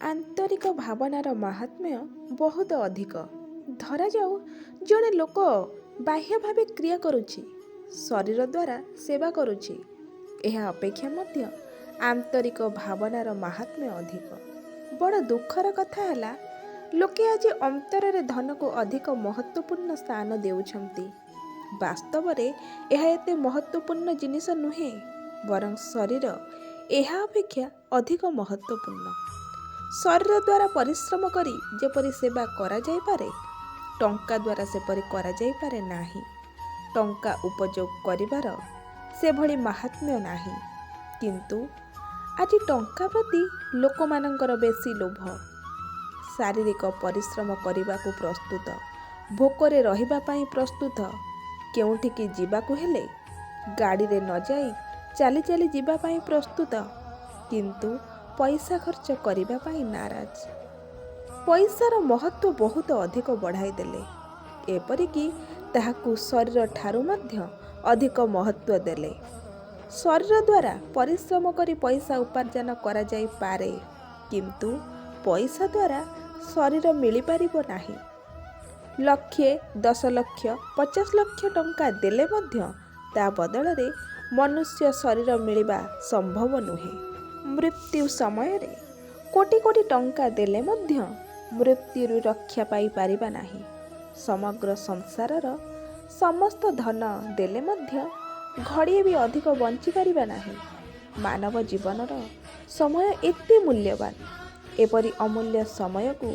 ଆନ୍ତରିକ ଭାବନାର ମାହାତ୍ମ୍ୟ ବହୁତ ଅଧିକ। ଧରାଯାଉ ଜଣେ ଲୋକ ବାହ୍ୟ ଭାବେ କ୍ରିୟା କରୁଛି, ଶରୀର ଦ୍ୱାରା ସେବା କରୁଛି, ଏହା ଅପେକ୍ଷା ମଧ୍ୟ ଆନ୍ତରିକ ଭାବନାର ମାହାତ୍ମ୍ୟ ଅଧିକ। ବଡ଼ ଦୁଃଖର କଥା ହେଲା, ଲୋକେ ଆଜି ଅନ୍ତରରେ ଧନକୁ ଅଧିକ ମହତ୍ତ୍ୱପୂର୍ଣ୍ଣ ସ୍ଥାନ ଦେଉଛନ୍ତି। ବାସ୍ତବରେ ଏହା ଏତେ ମହତ୍ତ୍ୱପୂର୍ଣ୍ଣ ଜିନିଷ ନୁହେଁ, ବରଂ ଶରୀର ଏହା ଅପେକ୍ଷା ଅଧିକ ମହତ୍ତ୍ୱପୂର୍ଣ୍ଣ। ଶରୀର ଦ୍ୱାରା ପରିଶ୍ରମ କରି ଯେପରି ସେବା କରାଯାଇପାରେ, ଟଙ୍କା ଦ୍ୱାରା ସେପରି କରାଯାଇପାରେ ନାହିଁ। ଟଙ୍କା ଉପଯୋଗ କରିବାର ସେଭଳି ମାହାତ୍ମ୍ୟ ନାହିଁ। କିନ୍ତୁ ଆଜି ଟଙ୍କା ପ୍ରତି ଲୋକମାନଙ୍କର ବେଶୀ ଲୋଭ। ଶାରୀରିକ ପରିଶ୍ରମ କରିବାକୁ ପ୍ରସ୍ତୁତ, ଭୋକରେ ରହିବା ପାଇଁ ପ୍ରସ୍ତୁତ। କେଉଁଠିକି ଯିବାକୁ ହେଲେ ଗାଡ଼ିରେ ନ ଯାଇ ଚାଲି ଚାଲି ଯିବା ପାଇଁ ପ୍ରସ୍ତୁତ, କିନ୍ତୁ ପଇସା ଖର୍ଚ୍ଚ କରିବା ପାଇଁ ନାରାଜ। ପଇସାର ମହତ୍ତ୍ୱ ବହୁତ ଅଧିକ ବଢ଼ାଇ ଦେଲେ, ଏପରିକି ତାହାକୁ ଶରୀର ଠାରୁ ମଧ୍ୟ ଅଧିକ ମହତ୍ତ୍ୱ ଦେଲେ। ଶରୀର ଦ୍ୱାରା ପରିଶ୍ରମ କରି ପଇସା ଉପାର୍ଜନ କରାଯାଇପାରେ, କିନ୍ତୁ ପଇସା ଦ୍ୱାରା ଶରୀର ମିଳିପାରିବ ନାହିଁ। ଲକ୍ଷେ, 10 ଲକ୍ଷ, 50 ଲକ୍ଷ ଟଙ୍କା ଦେଲେ ମଧ୍ୟ ତା ବଦଳରେ ମନୁଷ୍ୟ ଶରୀର ମିଳିବା ସମ୍ଭବ ନୁହେଁ। ମୃତ୍ୟୁ ସମୟରେ କୋଟି କୋଟି ଟଙ୍କା ଦେଲେ ମଧ୍ୟ ମୃତ୍ୟୁରୁ ରକ୍ଷା ପାଇପାରିବା ନାହିଁ। ସମଗ୍ର ସଂସାରର ସମସ୍ତ ଧନ ଦେଲେ ମଧ୍ୟ ଘଡ଼ିଏ ବି ଅଧିକ ବଞ୍ଚିପାରିବା ନାହିଁ। ମାନବ ଜୀବନର ସମୟ ଏତେ ମୂଲ୍ୟବାନ, ଏପରି ଅମୂଲ୍ୟ ସମୟକୁ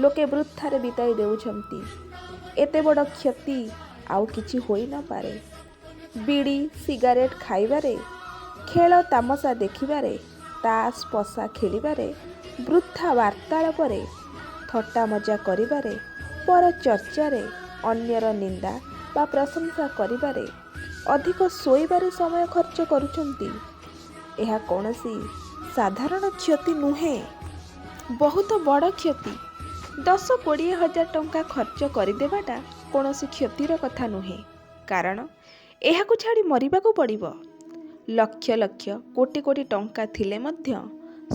ଲୋକେ ବୃଥାରେ ବିତାଇ ଦେଉଛନ୍ତି। ଏତେ ବଡ଼ କ୍ଷତି ଆଉ କିଛି ହୋଇନପାରେ। ବିଡ଼ି ସିଗାରେଟ୍ ଖାଇବାରେ, ଖେଳ ତାମସା ଦେଖିବାରେ, ତାସ ପଶା ଖେଳିବାରେ, ବୃଥା ବାର୍ତ୍ତାଳାପରେ, ଥଟ୍ଟା ମଜା କରିବାରେ, ପର ଚର୍ଚ୍ଚାରେ, ଅନ୍ୟର ନିନ୍ଦା ବା ପ୍ରଶଂସା କରିବାରେ, ଅଧିକ ଶୋଇବାରେ ସମୟ ଖର୍ଚ୍ଚ କରୁଛନ୍ତି। ଏହା କୌଣସି ସାଧାରଣ କ୍ଷତି ନୁହେଁ, ବହୁତ ବଡ଼ କ୍ଷତି। 10-20 ହଜାର ଟଙ୍କା ଖର୍ଚ୍ଚ କରିଦେବାଟା କୌଣସି କ୍ଷତିର କଥା ନୁହେଁ, କାରଣ ଏହାକୁ ଛାଡ଼ି ମରିବାକୁ ପଡ଼ିବ। ଲକ୍ଷ ଲକ୍ଷ, କୋଟି କୋଟି ଟଙ୍କା ଥିଲେ ମଧ୍ୟ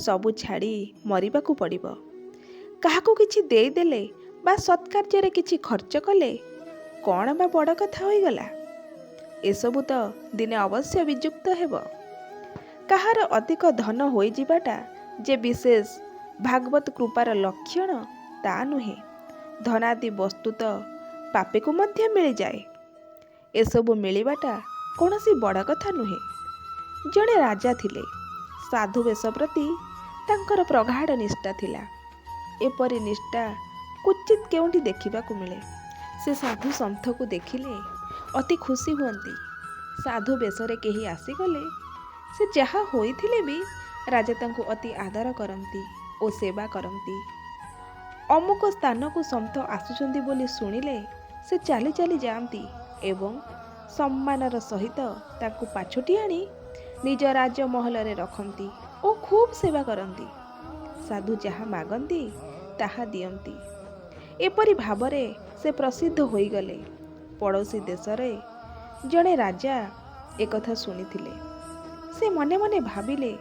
ସବୁ ଛାଡ଼ି ମରିବାକୁ ପଡ଼ିବ। କାହାକୁ କିଛି ଦେଇଦେଲେ ବା ସତ୍କାର୍ଯ୍ୟରେ କିଛି ଖର୍ଚ୍ଚ କଲେ କ'ଣ ବା ବଡ଼ କଥା ହୋଇଗଲା? ଏସବୁ ତ ଦିନେ ଅବଶ୍ୟ ବିଯୁକ୍ତ ହେବ। କାହାର ଅଧିକ ଧନ ହୋଇଯିବାଟା ଯେ ବିଶେଷ ଭାଗବତ କୃପାର ଲକ୍ଷଣ ତା ନୁହେଁ। ଧନାଦି ବସ୍ତୁ ତ ପାପୀକୁ ମଧ୍ୟ ମିଳିଯାଏ। ଏସବୁ ମିଳିବାଟା କୌଣସି ବଡ଼ କଥା ନୁହେଁ। ଜଣେ ରାଜା ଥିଲେ। ସାଧୁ ବେଶ ପ୍ରତି ତାଙ୍କର ପ୍ରଗାଢ଼ ନିଷ୍ଠା ଥିଲା। ଏପରି ନିଷ୍ଠା କ୍ୱଚିତ୍ କେଉଁଠି ଦେଖିବାକୁ ମିଳେ। ସେ ସାଧୁ ସନ୍ଥକୁ ଦେଖିଲେ ଅତି ଖୁସି ହୁଅନ୍ତି। ସାଧୁ ବେଶରେ କେହି ଆସିଗଲେ ସେ ଯାହା ହୋଇଥିଲେ ବି ରାଜା ତାଙ୍କୁ ଅତି ଆଦର କରନ୍ତି ଓ ସେବା କରନ୍ତି। ଅମୁକ ସ୍ଥାନକୁ ସନ୍ଥ ଆସୁଛନ୍ତି ବୋଲି ଶୁଣିଲେ ସେ ଚାଲି ଚାଲି ଯାଆନ୍ତି ଏବଂ ସମ୍ମାନର ସହିତ ତାଙ୍କୁ ପାଛୋଟି ଆଣି ନିଜ ରାଜମହଲରେ ରଖନ୍ତି ଓ ଖୁବ୍ ସେବା କରନ୍ତି। ସାଧୁ ଯାହା ମାଗନ୍ତି ତାହା ଦିଅନ୍ତି। ଏପରି ଭାବରେ ସେ ପ୍ରସିଦ୍ଧ ହୋଇଗଲେ। ପଡ଼ୋଶୀ ଦେଶରେ ଜଣେ ରାଜା ଏକଥା ଶୁଣିଥିଲେ। ସେ ମନେ ମନେ ଭାବିଲେ,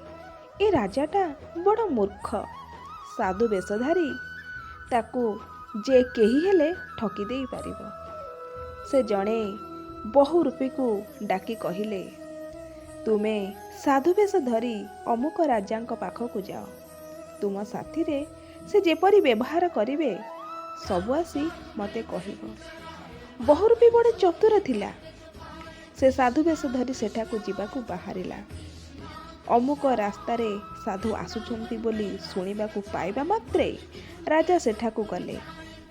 ଏ ରାଜାଟା ବଡ଼ ମୂର୍ଖ। ସାଧୁ ବେଶଧାରୀ, ତାକୁ ଯେ କେହି ହେଲେ ଠକି ଦେଇପାରିବ। ସେ ଜଣେ ବହୁରୂପୀକୁ ଡାକି କହିଲେ, ତୁମେ ସାଧୁ ବେଶ ଧରି ଅମୁକ ରାଜାଙ୍କ ପାଖକୁ ଯାଅ। ତୁମ ସାଥିରେ ସେ ଯେପରି ବ୍ୟବହାର କରିବେ ସବୁ ଆସି ମୋତେ କହିବ। ବହୁରୂପୀ ବଡ଼ ଚତୁର ଥିଲା। ସେ ସାଧୁ ବେଶ ଧରି ସେଠାକୁ ଯିବାକୁ ବାହାରିଲା। ଅମୁକ ରାସ୍ତାରେ ସାଧୁ ଆସୁଛନ୍ତି ବୋଲି ଶୁଣିବାକୁ ପାଇବା ମାତ୍ରେ ରାଜା ସେଠାକୁ ଗଲେ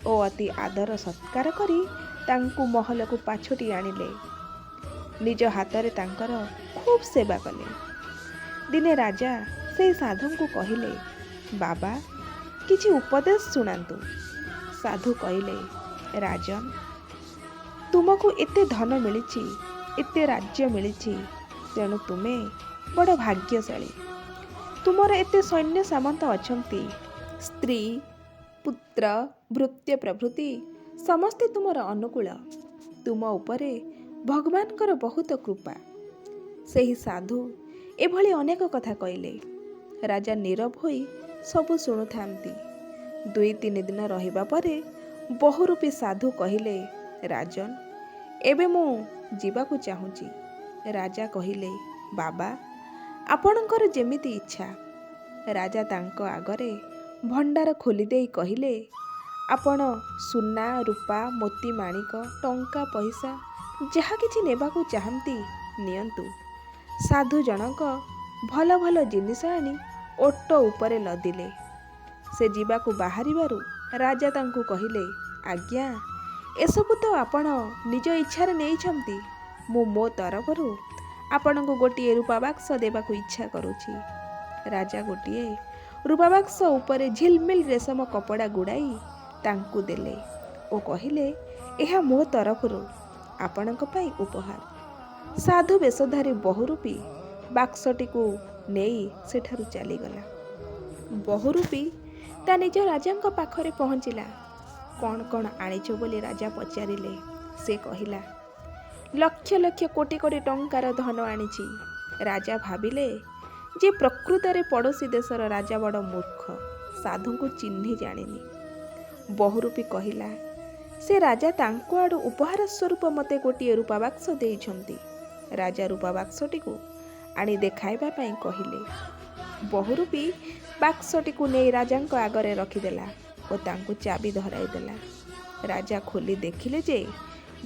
ଓ ଅତି ଆଦର ସତ୍କାର କରି ତାଙ୍କୁ ମହଲକୁ ପାଛୋଟି ଆଣିଲେ। ନିଜ ହାତରେ ତାଙ୍କର ଖୁବ୍ ସେବା କଲେ। ଦିନେ ରାଜା ସେହି ସାଧୁଙ୍କୁ କହିଲେ, ବାବା, କିଛି ଉପଦେଶ ଶୁଣାନ୍ତୁ। ସାଧୁ କହିଲେ, ରାଜନ, ତୁମକୁ ଏତେ ଧନ ମିଳିଛି, ଏତେ ରାଜ୍ୟ ମିଳିଛି, ତେଣୁ ତୁମେ ବଡ଼ ଭାଗ୍ୟଶାଳୀ। ତୁମର ଏତେ ସୈନ୍ୟ ସାମନ୍ତ ଅଛନ୍ତି। ସ୍ତ୍ରୀ, ପୁତ୍ର, ଭୃତ୍ୟ ପ୍ରଭୃତି ସମସ୍ତେ ତୁମର ଅନୁକୂଳ। ତୁମ ଉପରେ ଭଗବାନଙ୍କର ବହୁତ କୃପା। ସେହି ସାଧୁ ଏଭଳି ଅନେକ କଥା କହିଲେ। ରାଜା ନୀରବ ହୋଇ ସବୁ ଶୁଣୁଥାନ୍ତି। 2-3 ଦିନ ରହିବା ପରେ ବହୁରୂପୀ ସାଧୁ କହିଲେ, ରାଜନ, ଏବେ ମୁଁ ଯିବାକୁ ଚାହୁଁଛି। ରାଜା କହିଲେ, ବାବା, ଆପଣଙ୍କର ଯେମିତି ଇଚ୍ଛା। ରାଜା ତାଙ୍କ ଆଗରେ ଭଣ୍ଡାର ଖୋଲିଦେଇ କହିଲେ, ଆପଣ ସୁନା, ରୂପା, ମୋତି ମାଣିକ, ଟଙ୍କା ପଇସା ଯାହା କିଛି ନେବାକୁ ଚାହାନ୍ତି ନିଅନ୍ତୁ। ସାଧୁ ଜଣକ ଭଲ ଭଲ ଜିନିଷ ଆଣି ଓଟ ଉପରେ ଲଦିଲେ। ସେ ଯିବାକୁ ବାହାରିବାରୁ ରାଜା ତାଙ୍କୁ କହିଲେ, ଆଜ୍ଞା, ଏସବୁ ତ ଆପଣ ନିଜ ଇଚ୍ଛାରେ ନେଇଛନ୍ତି। ମୁଁ ମୋ ତରଫରୁ ଆପଣଙ୍କୁ ଗୋଟିଏ ରୂପା ବାକ୍ସ ଦେବାକୁ ଇଚ୍ଛା କରୁଛି। ରାଜା ଗୋଟିଏ ରୂପା ବାକ୍ସ ଉପରେ ଝିଲମିଲ ରେଶମ କପଡ଼ା ଗୁଡ଼ାଇ ତାଙ୍କୁ ଦେଲେ ଓ କହିଲେ, ଏହା ମୋ ତରଫରୁ ଆପଣଙ୍କ ପାଇଁ ଉପହାର। ସାଧୁ ବେଶଧାରୀ ବହୁରୂପୀ ବାକ୍ସଟିକୁ ନେଇ ସେଠାରୁ ଚାଲିଗଲା। ବହୁରୂପୀ ତା ନିଜ ରାଜାଙ୍କ ପାଖରେ ପହଞ୍ଚିଲା। କ'ଣ କ'ଣ ଆଣିଛ ବୋଲି ରାଜା ପଚାରିଲେ। ସେ କହିଲା, ଲକ୍ଷ ଲକ୍ଷ କୋଟି କୋଟି ଟଙ୍କାର ଧନ ଆଣିଛି। ରାଜା ଭାବିଲେ ଯେ ପ୍ରକୃତରେ ପଡ଼ୋଶୀ ଦେଶର ରାଜା ବଡ଼ ମୂର୍ଖ, ସାଧୁଙ୍କୁ ଚିହ୍ନି ଜାଣିନି। ବହୁରୂପୀ କହିଲା, ସେ ରାଜା ତାଙ୍କ ଆଡ଼ୁ ଉପହାର ସ୍ୱରୂପ ମୋତେ ଗୋଟିଏ ରୂପା ବାକ୍ସ ଦେଇଛନ୍ତି। ରାଜା ରୂପା ବାକ୍ସଟିକୁ ଆଣି ଦେଖାଇବା ପାଇଁ କହିଲେ। ବହୁରୂପୀ ବାକ୍ସଟିକୁ ନେଇ ରାଜାଙ୍କ ଆଗରେ ରଖିଦେଲା ଓ ତାଙ୍କୁ ଚାବି ଧରାଇଦେଲା। ରାଜା ଖୋଲି ଦେଖିଲେ ଯେ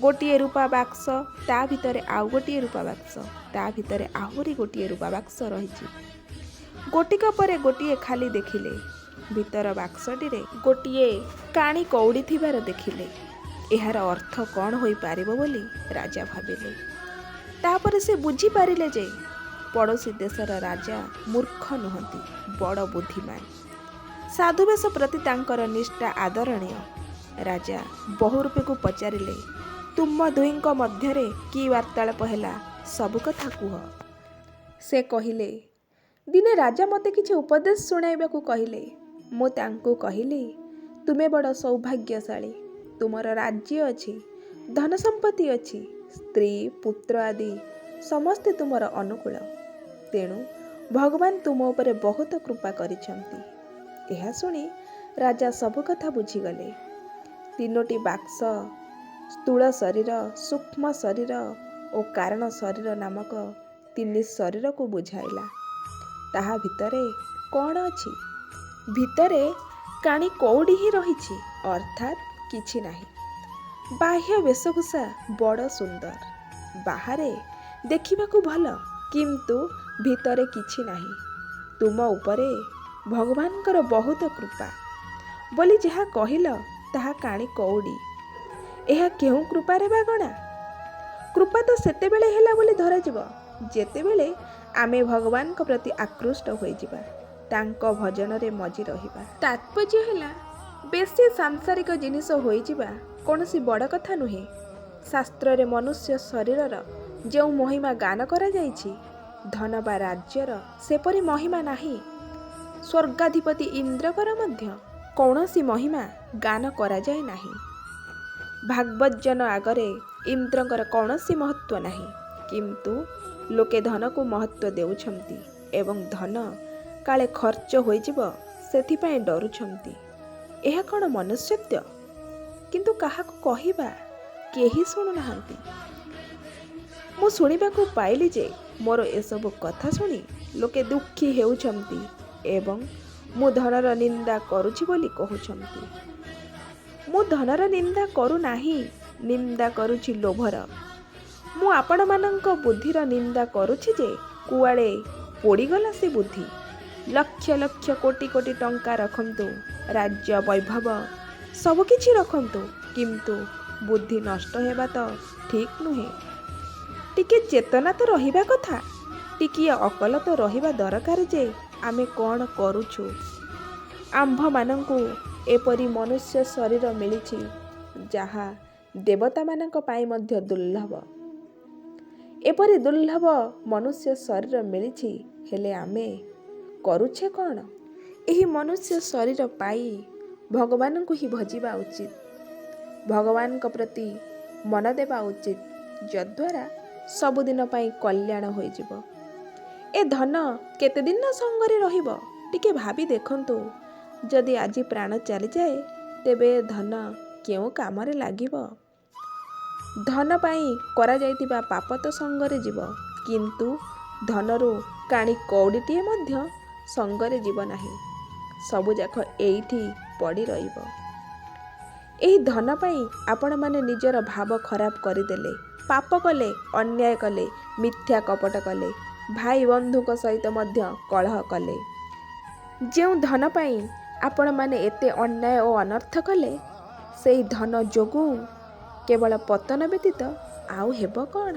ଗୋଟିଏ ରୂପା ବାକ୍ସ, ତା ଭିତରେ ଆଉ ଗୋଟିଏ ରୂପା ବାକ୍ସ, ତା ଭିତରେ ଆହୁରି ଗୋଟିଏ ରୂପା ବାକ୍ସ ରହିଛି। ଗୋଟିକ ପରେ ଗୋଟିଏ ଖାଲି ଦେଖିଲେ। ଭିତର ବାକ୍ସଟିରେ ଗୋଟିଏ କାଣି କଉଡ଼ି ଥିବାର ଦେଖିଲେ। ଏହାର ଅର୍ଥ କ'ଣ ହୋଇପାରିବ ବୋଲି ରାଜା ଭାବିଲେ। ତାପରେ ସେ ବୁଝିପାରିଲେ ଯେ ପଡ଼ୋଶୀ ଦେଶର ରାଜା ମୂର୍ଖ ନୁହନ୍ତି, ବଡ଼ ବୁଦ୍ଧିମାନ। ସାଧୁବେଶ ପ୍ରତି ତାଙ୍କର ନିଷ୍ଠା ଆଦରଣୀୟ। ରାଜା ବହୁରୂପୀକୁ ପଚାରିଲେ, ତୁମ ଦୁହିଁଙ୍କ ମଧ୍ୟରେ କି ବାର୍ତ୍ତାଳାପ ହେଲା, ସବୁ କଥା କୁହ। ସେ କହିଲେ, ଦିନେ ରାଜା ମୋତେ କିଛି ଉପଦେଶ ଶୁଣାଇବାକୁ କହିଲେ। ମୁଁ ତାଙ୍କୁ କହିଲି, ତୁମେ ବଡ଼ ସୌଭାଗ୍ୟଶାଳୀ। ତୁମର ରାଜ୍ୟ ଅଛି, ଧନ ସମ୍ପତ୍ତି ଅଛି, ସ୍ତ୍ରୀ, ପୁତ୍ର ଆଦି ସମସ୍ତେ ତୁମର ଅନୁକୂଳ। ତେଣୁ ଭଗବାନ ତୁମ ଉପରେ ବହୁତ କୃପା କରିଛନ୍ତି। ଏହା ଶୁଣି ରାଜା ସବୁ କଥା ବୁଝିଗଲେ। 3ଟି ବାକ୍ସ ସ୍ଥୂଳ ଶରୀର, ସୂକ୍ଷ୍ମ ଶରୀର ଓ କାରଣ ଶରୀର ନାମକ 3 ଶରୀରକୁ ବୁଝାଇଲା। ତାହା ଭିତରେ କ'ଣ ଅଛି? ଭିତରେ କାଣି କଉଡ଼ି ହିଁ ରହିଛି, ଅର୍ଥାତ୍ କିଛି ନାହିଁ। ବାହ୍ୟ ବେଶଭୂଷା ବଡ଼ ସୁନ୍ଦର, ବାହାରେ ଦେଖିବାକୁ ଭଲ, କିନ୍ତୁ ଭିତରେ କିଛି ନାହିଁ। ତୁମ ଉପରେ ଭଗବାନଙ୍କର ବହୁତ କୃପା ବୋଲି ଯାହା କହିଲ, ତାହା କାଣି କଉଡ଼ି। ଏହା କେଉଁ କୃପାରେ ବା ଗଣା? କୃପା ତ ସେତେବେଳେ ହେଲା ବୋଲି ଧରାଯିବ ଯେତେବେଳେ ଆମେ ଭଗବାନଙ୍କ ପ୍ରତି ଆକୃଷ୍ଟ ହୋଇଯିବା, ତାଙ୍କ ଭଜନରେ ମଜି ରହିବା। ତାତ୍ପର୍ଯ୍ୟ ହେଲା, ବେଶୀ ସାଂସାରିକ ଜିନିଷ ହୋଇଯିବା କୌଣସି ବଡ଼ କଥା ନୁହେଁ। ଶାସ୍ତ୍ରରେ ମନୁଷ୍ୟ ଶରୀରର ଯେଉଁ ମହିମା ଗାନ କରାଯାଇଛି, ଧନ ବା ରାଜ୍ୟର ସେପରି ମହିମା ନାହିଁ। ସ୍ୱର୍ଗାଧିପତି ଇନ୍ଦ୍ରଙ୍କର ମଧ୍ୟ କୌଣସି ମହିମା ଗାନ କରାଯାଏ ନାହିଁ। ଭାଗବତଜନ ଆଗରେ ଇନ୍ଦ୍ରଙ୍କର କୌଣସି ମହତ୍ତ୍ୱ ନାହିଁ, କିନ୍ତୁ ଲୋକେ ଧନକୁ ମହତ୍ତ୍ୱ ଦେଉଛନ୍ତି ଏବଂ ଧନ କାଳେ ଖର୍ଚ୍ଚ ହୋଇଯିବ ସେଥିପାଇଁ ଡରୁଛନ୍ତି। ଏହା କ'ଣ ମନୁଷ୍ୟତ୍ୱ? କିନ୍ତୁ କାହାକୁ କହିବା, କେହି ଶୁଣୁନାହାନ୍ତି। ମୁଁ ଶୁଣିବାକୁ ପାଇଲି ଯେ ମୋର ଏସବୁ କଥା ଶୁଣି ଲୋକେ ଦୁଃଖୀ ହେଉଛନ୍ତି ଏବଂ ମୁଁ ଧନର ନିନ୍ଦା କରୁଛି ବୋଲି କହୁଛନ୍ତି। ମୁଁ ଧନର ନିନ୍ଦା କରୁନାହିଁ, ନିନ୍ଦା କରୁଛି ଲୋଭର। ମୁଁ ଆପଣମାନଙ୍କ ବୁଦ୍ଧିର ନିନ୍ଦା କରୁଛି ଯେ କୁଆଡ଼େ ପୋଡ଼ିଗଲା ସେ ବୁଦ୍ଧି। ଲକ୍ଷ ଲକ୍ଷ କୋଟି କୋଟି ଟଙ୍କା ରଖନ୍ତୁ, ରାଜ୍ୟ ବୈଭବ ସବୁକିଛି ରଖନ୍ତୁ, କିନ୍ତୁ ବୁଦ୍ଧି ନଷ୍ଟ ହେବା ତ ଠିକ୍ ନୁହେଁ। ଟିକେ ଚେତନା ତ ରହିବା କଥା, ଟିକିଏ ଅକଲ ତ ରହିବା ଦରକାର ଯେ ଆମେ କ'ଣ କରୁଛୁ। ଆମ୍ଭମାନଙ୍କୁ ଏପରି ମନୁଷ୍ୟ ଶରୀର ମିଳିଛି ଯାହା ଦେବତାମାନଙ୍କ ପାଇଁ ମଧ୍ୟ ଦୁର୍ଲଭ। ଏପରି ଦୁର୍ଲଭ ମନୁଷ୍ୟ ଶରୀର ମିଳିଛି, ହେଲେ ଆମେ କରୁଛେ କ'ଣ? ଏହି ମନୁଷ୍ୟ ଶରୀର ପାଇ ଭଗବାନଙ୍କୁ ହିଁ ଭଜିବା ଉଚିତ, ଭଗବାନଙ୍କ ପ୍ରତି ମନ ଦେବା ଉଚିତ, ଯଦ୍ୱାରା ସବୁଦିନ ପାଇଁ କଲ୍ୟାଣ ହୋଇଯିବ। ଏ ଧନ କେତେଦିନ ସଙ୍ଗରେ ରହିବ? ଟିକେ ଭାବି ଦେଖନ୍ତୁ, ଯଦି ଆଜି ପ୍ରାଣ ଚାଲିଯାଏ ତେବେ ଧନ କେଉଁ କାମରେ ଲାଗିବ? ଧନ ପାଇଁ କରାଯାଇଥିବା ପାପ ତ ସଙ୍ଗରେ ଯିବ, କିନ୍ତୁ ଧନରୁ କାଣି କଉଡ଼ିଟିଏ ମଧ୍ୟ ସଙ୍ଗରେ ଯିବ ନାହିଁ। ସବୁଯାକ ଏଇଠି ପଡ଼ି ରହିବ। ଏହି ଧନ ପାଇଁ ଆପଣମାନେ ନିଜର ଭାବ ଖରାପ କରିଦେଲେ, ପାପ କଲେ, ଅନ୍ୟାୟ କଲେ, ମିଥ୍ୟା କପଟ କଲେ, ଭାଇ ବନ୍ଧୁଙ୍କ ସହିତ ମଧ୍ୟ କଳହ କଲେ। ଯେଉଁ ଧନ ପାଇଁ ଆପଣମାନେ ଏତେ ଅନ୍ୟାୟ ଓ ଅନର୍ଥ କଲେ, ସେହି ଧନ ଯୋଗୁଁ କେବଳ ପତନ ବ୍ୟତୀତ ଆଉ ହେବ କ'ଣ?